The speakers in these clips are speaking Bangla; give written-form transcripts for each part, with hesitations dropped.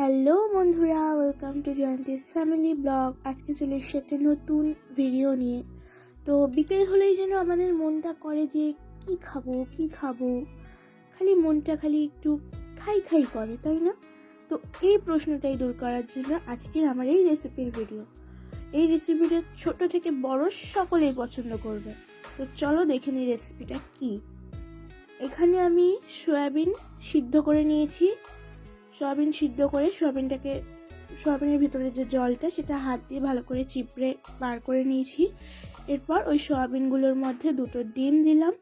হ্যালো বন্ধুরা, ওয়েলকাম টু জয়ন্তিস ফ্যামিলি ব্লগ। আজকে চলে এসেছি একটা নতুন ভিডিও নিয়ে। তো বিকেল হলেই যেন আমাদের মনটা করে যে কি খাবো, খালি মনটা খালি একটু খাই খাই করে, তাই না? তো এই প্রশ্নটাই দূর করার জন্য আজকের আমার এই রেসিপির ভিডিও। এই রেসিপিটা ছোট থেকে বড় সকলেই পছন্দ করবে। তো চলো দেখে নিই রেসিপিটা কি। এখানে আমি সয়াবিন সিদ্ধ করে নিয়েছি। সয়াবিন সিদ্ধ করে সয়াবিনের ভিতরে যে জলটা সেটা হাত দিয়ে ভালো করে চিপড়ে বার করে নিয়েছি। এরপর ওই সয়াবিনগুলোর মধ্যে 2টো ডিম দিলাম,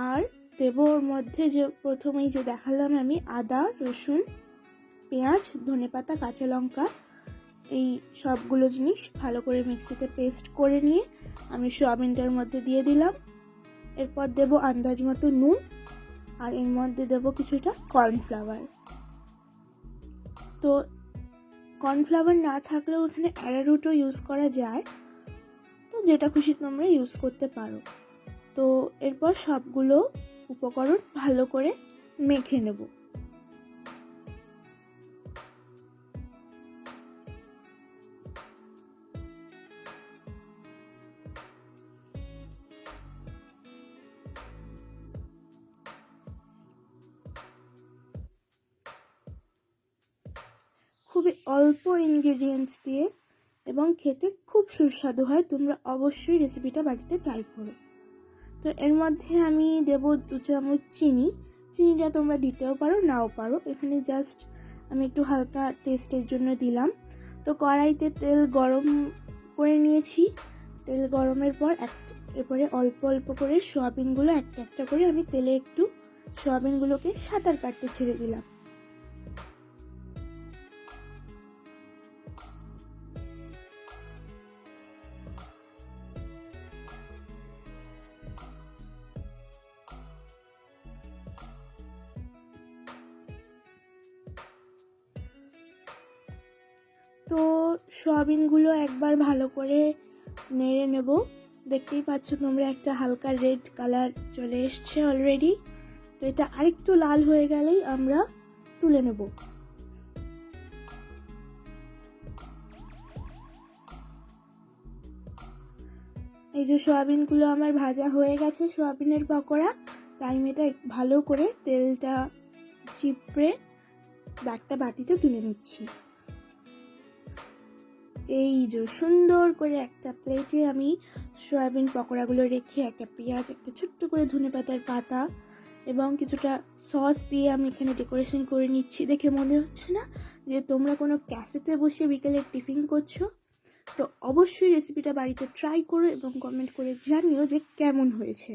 আর দেব ওর মধ্যে যে প্রথমেই যে দেখালাম আমি আদা, রসুন, পেঁয়াজ, ধনেপাতা, কাঁচা লঙ্কা, এই সবগুলো জিনিস ভালো করে মিক্সিতে পেস্ট করে নিয়ে আমি সয়াবিনটার মধ্যে দিয়ে দিলাম। এরপর দেব আন্দাজ মতো নুন, আর এর মধ্যে দেব কিছুটা কর্নফ্লাওয়ার। তো কর্নফ্লাওয়ার না থাকলেও এখানে অ্যারারুটও ইউজ করা যায়, তো যেটা খুশি তোমরা ইউজ করতে পারো। তো এরপর সবগুলো উপকরণ ভালো করে মেখে নেব। খুবই অল্প ইনগ্রেডিয়েন্টস দিয়ে এবং খেতে খুব সুস্বাদু হয়। তোমরা অবশ্যই রেসিপিটা বাড়িতে ট্রাই করো। তো এর মধ্যে আমি দেব 2 চামচ চিনি। চিনিটা তোমরা দিতেও পারো, নাও পারো। এখানে জাস্ট আমি একটু হালকা টেস্টের জন্য দিলাম। তো কড়াইতে তেল গরম করে নিয়েছি। তেল গরমের পর এরপরে অল্প অল্প করে সয়াবিনগুলো একটা একটা করে আমি তেলে একটু সয়াবিনগুলোকে সাঁতার কাটতে ছেড়ে দিলাম। তো সয়াবিনগুলো একবার ভালো করে নেড়ে নেব। দেখতেই পাচ্ছ তোমরা একটা হালকা রেড কালার চলে এসছে অলরেডি। তো এটা আরেকটু লাল হয়ে গেলেই আমরা তুলে নেব। এই যে সয়াবিনগুলো আমার ভাজা হয়ে গেছে, সয়াবিনের পকোড়া। তাই আমি এটা ভালো করে তেলটা চিপড়ে একটা বাটিতে তুলে নিচ্ছি। এই যে সুন্দর করে একটা প্লেটে আমি সয়াবিন পকোড়াগুলো রেখে একটা পেঁয়াজ, একটা ছোট্ট করে ধনেপাতার পাতা এবং কিছুটা সস দিয়ে আমি এখানে ডেকোরেশন করে নিচ্ছি। দেখে মনে হচ্ছে না যে তোমরা কোনো ক্যাফেতে বসে বিকেলের টিফিন করছো? তো অবশ্যই রেসিপিটা বাড়িতে ট্রাই করো এবং কমেন্ট করে জানিও যে কেমন হয়েছে।